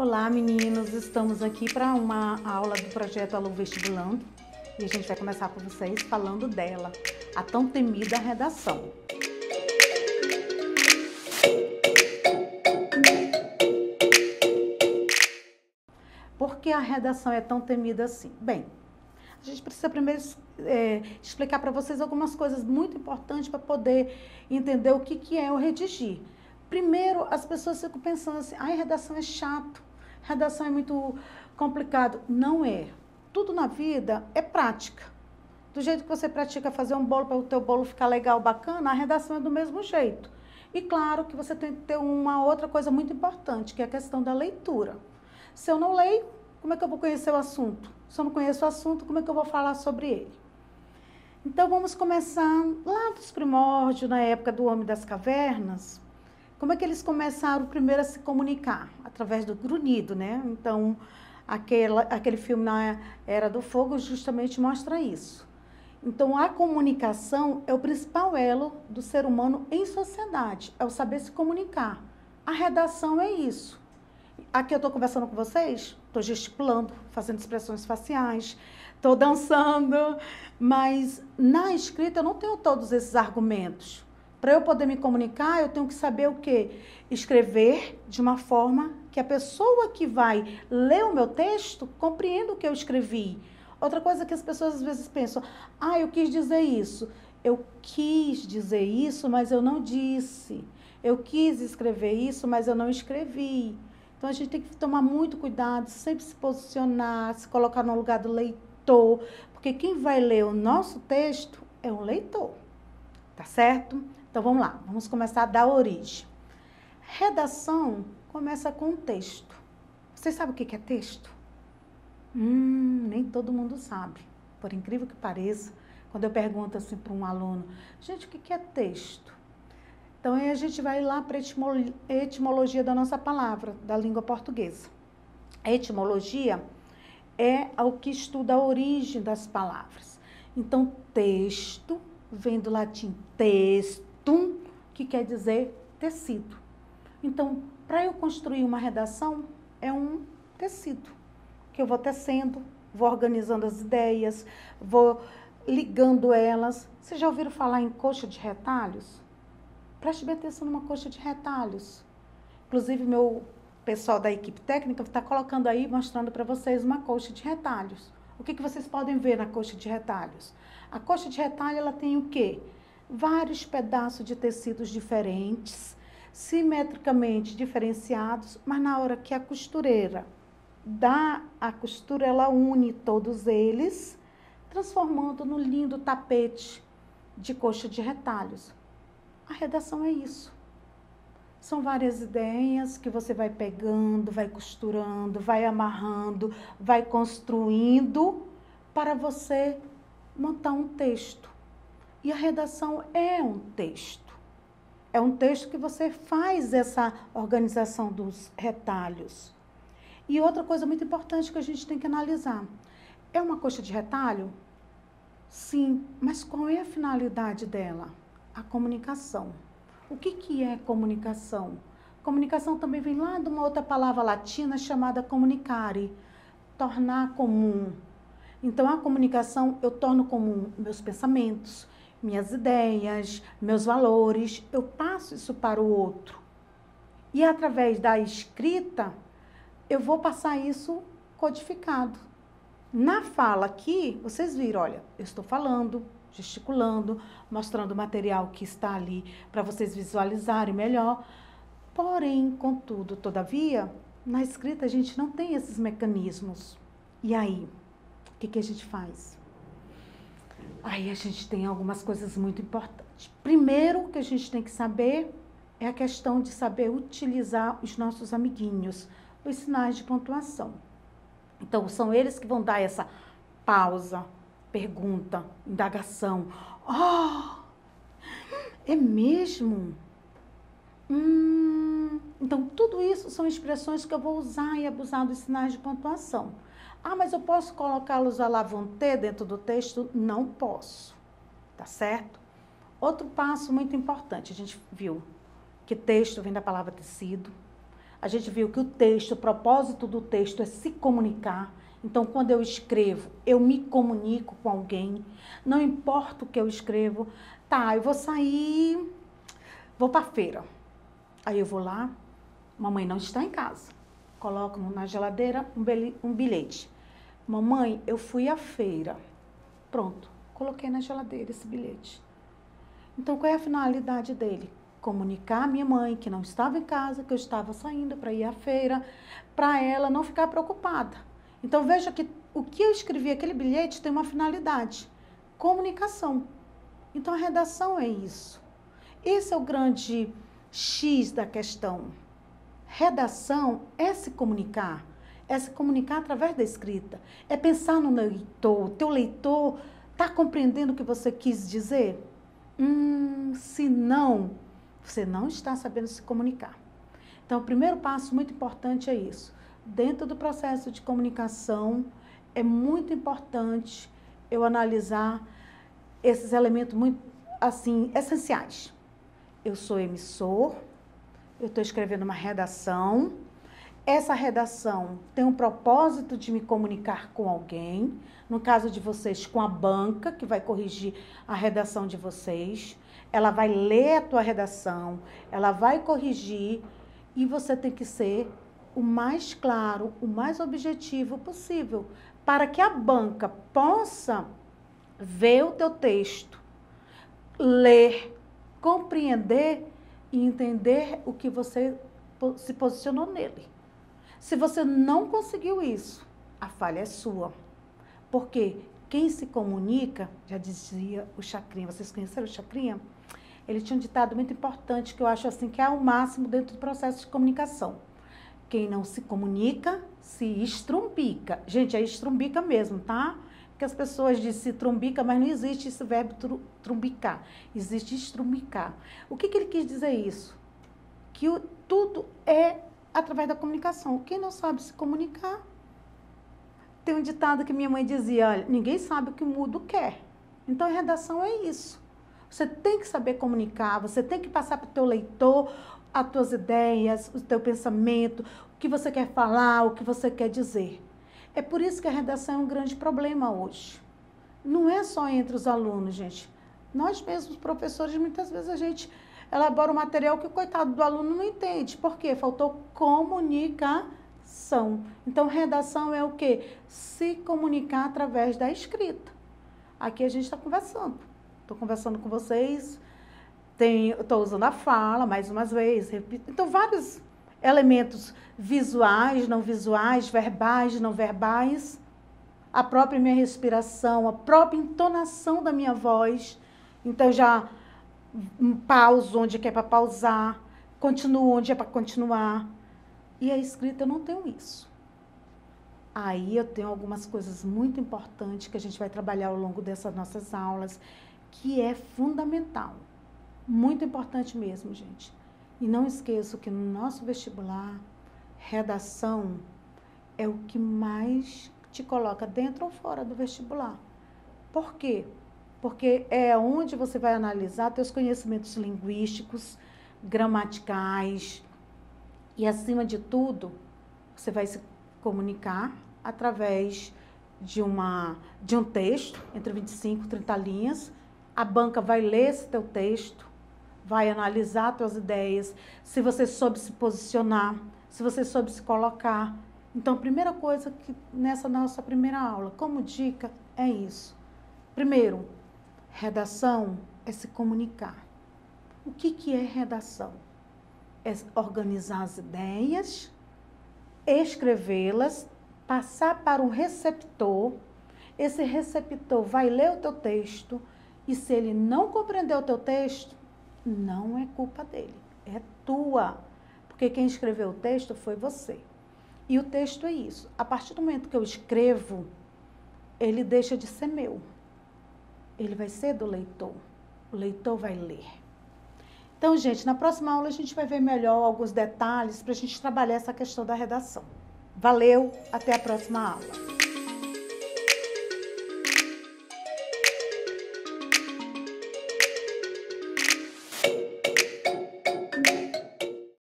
Olá, meninos! Estamos aqui para uma aula do projeto Alô Vestibulando e a gente vai começar com vocês falando dela, a tão temida redação. Por que a redação é tão temida assim? Bem, a gente precisa primeiro explicar para vocês algumas coisas muito importantes para poder entender o que é o redigir. Primeiro, as pessoas ficam pensando assim, ai, redação é chato, redação é muito complicado. Não é. Tudo na vida é prática. Do jeito que você pratica fazer um bolo para o teu bolo ficar legal, bacana, a redação é do mesmo jeito. E claro que você tem que ter uma outra coisa muito importante, que é a questão da leitura. Se eu não leio, como é que eu vou conhecer o assunto? Se eu não conheço o assunto, como é que eu vou falar sobre ele? Então, vamos começar lá dos primórdios, na época do Homem das Cavernas. Como é que eles começaram primeiro a se comunicar? Através do grunhido, né? Então, aquele filme na Era do Fogo justamente mostra isso. Então, a comunicação é o principal elo do ser humano em sociedade, é o saber se comunicar. A redação é isso. Aqui eu estou conversando com vocês, estou gesticulando, fazendo expressões faciais, estou dançando, mas na escrita eu não tenho todos esses argumentos. Para eu poder me comunicar, eu tenho que saber o quê? Escrever de uma forma que a pessoa que vai ler o meu texto compreenda o que eu escrevi. Outra coisa que as pessoas às vezes pensam, eu quis dizer isso. Eu quis dizer isso, mas eu não disse. Eu quis escrever isso, mas eu não escrevi. Então, a gente tem que tomar muito cuidado, sempre se posicionar, se colocar no lugar do leitor, porque quem vai ler o nosso texto é um leitor, tá certo? Então, vamos lá, vamos começar a dar origem. Redação começa com texto. Vocês sabem o que é texto? Nem todo mundo sabe, por incrível que pareça, quando eu pergunto assim para um aluno, gente, o que é texto? Então, aí a gente vai lá para a etimologia da nossa palavra, da língua portuguesa. A etimologia é o que estuda a origem das palavras. Então, texto vem do latim textum, que quer dizer tecido. Então, para eu construir uma redação, é um tecido, que eu vou tecendo, vou organizando as ideias, vou ligando elas. Vocês já ouviram falar em coxa de retalhos? Preste bem atenção numa coxa de retalhos. Inclusive, meu pessoal da equipe técnica está colocando aí, mostrando para vocês uma coxa de retalhos. O que vocês podem ver na coxa de retalhos? A coxa de retalho, ela tem o quê? Vários pedaços de tecidos diferentes, simetricamente diferenciados, mas na hora que a costureira dá a costura, ela une todos eles, transformando no lindo tapete de coxa de retalhos. A redação é isso. São várias ideias que você vai pegando, vai costurando, vai amarrando, vai construindo para você montar um texto. E a redação é um texto. É um texto que você faz essa organização dos retalhos. E outra coisa muito importante que a gente tem que analisar. É uma coxa de retalho? Sim, mas qual é a finalidade dela? A comunicação. O que é comunicação? Comunicação também vem lá de uma outra palavra latina chamada comunicare, tornar comum. Então, a comunicação, eu torno comum meus pensamentos, minhas ideias, meus valores, eu passo isso para o outro. E através da escrita, eu vou passar isso codificado. Na fala aqui, vocês viram, olha, eu estou falando, gesticulando, mostrando o material que está ali para vocês visualizarem melhor. Porém, contudo, todavia, na escrita a gente não tem esses mecanismos. E aí, o que a gente faz? Aí a gente tem algumas coisas muito importantes. Primeiro que a gente tem que saber é a questão de saber utilizar os nossos amiguinhos, os sinais de pontuação. Então, são eles que vão dar essa pausa, pergunta, indagação. É mesmo? Então, tudo isso são expressões que eu vou usar e abusar dos sinais de pontuação. Mas eu posso colocá-los à la vontade dentro do texto? Não posso, tá certo? Outro passo muito importante, a gente viu que texto vem da palavra tecido. A gente viu que o texto, o propósito do texto é se comunicar. Então, quando eu escrevo, eu me comunico com alguém. Não importa o que eu escrevo. Tá, eu vou sair, vou para a feira. Aí eu vou lá, mamãe não está em casa. Coloco na geladeira um bilhete. Mamãe, eu fui à feira. Pronto, coloquei na geladeira esse bilhete. Então, qual é a finalidade dele? Comunicar à minha mãe que não estava em casa, que eu estava saindo para ir à feira, para ela não ficar preocupada. Então, veja que o que eu escrevi, aquele bilhete, tem uma finalidade. Comunicação. Então, a redação é isso. Esse é o grande X da questão. Redação é se comunicar através da escrita. É pensar no leitor. O teu leitor está compreendendo o que você quis dizer? Se não, você não está sabendo se comunicar. Então, o primeiro passo muito importante é isso. Dentro do processo de comunicação, é muito importante eu analisar esses elementos muito, assim, essenciais. Eu sou emissor, eu estou escrevendo uma redação. Essa redação tem um propósito de me comunicar com alguém, no caso de vocês, com a banca, que vai corrigir a redação de vocês. Ela vai ler a tua redação, ela vai corrigir e você tem que ser o mais claro, o mais objetivo possível, para que a banca possa ver o teu texto, ler, compreender e entender o que você se posicionou nele. Se você não conseguiu isso, a falha é sua. Porque quem se comunica, já dizia o Chacrinha, vocês conheceram o Chacrinha? Ele tinha um ditado muito importante que eu acho assim que é o máximo dentro do processo de comunicação. Quem não se comunica, se estrumbica. Gente, é estrumbica mesmo, tá? Porque as pessoas dizem trumbica, mas não existe esse verbo trumbicar. Existe estrumbicar. O que ele quis dizer isso? Que tudo é através da comunicação. Quem não sabe se comunicar, tem um ditado que minha mãe dizia, olha, ninguém sabe o que o mudo quer. Então, a redação é isso. Você tem que saber comunicar, você tem que passar para o teu leitor as tuas ideias, o teu pensamento, o que você quer falar, o que você quer dizer. É por isso que a redação é um grande problema hoje. Não é só entre os alunos, gente. Nós mesmos, professores, muitas vezes a gente elabora um material que o coitado do aluno não entende. Por quê? Faltou comunicação. Então, redação é o quê? Se comunicar através da escrita. Aqui a gente está conversando. Estou conversando com vocês, estou usando a fala, mais umas vezes, repito. Então, vários elementos visuais, não visuais, verbais, não verbais, a própria minha respiração, a própria entonação da minha voz. Então, já pauso onde é para pausar, continuo onde é para continuar. E a escrita eu não tenho isso. Aí eu tenho algumas coisas muito importantes que a gente vai trabalhar ao longo dessas nossas aulas, que é fundamental. Muito importante mesmo, gente. E não esqueçam que no nosso vestibular, redação é o que mais te coloca dentro ou fora do vestibular. Por quê? Porque é onde você vai analisar teus conhecimentos linguísticos, gramaticais e, acima de tudo, você vai se comunicar através de um texto, entre 25 e 30 linhas. A banca vai ler esse teu texto, vai analisar tuas ideias, se você soube se posicionar, se você soube se colocar. Então, a primeira coisa que nessa nossa primeira aula, como dica, é isso. Primeiro, redação é se comunicar. O que é redação? É organizar as ideias, escrevê-las, passar para um receptor. Esse receptor vai ler o teu texto e, se ele não compreender o teu texto, não é culpa dele, é tua. Porque quem escreveu o texto foi você. E o texto é isso. A partir do momento que eu escrevo, ele deixa de ser meu. Ele vai ser do leitor. O leitor vai ler. Então, gente, na próxima aula a gente vai ver melhor alguns detalhes para a gente trabalhar essa questão da redação. Valeu, até a próxima aula.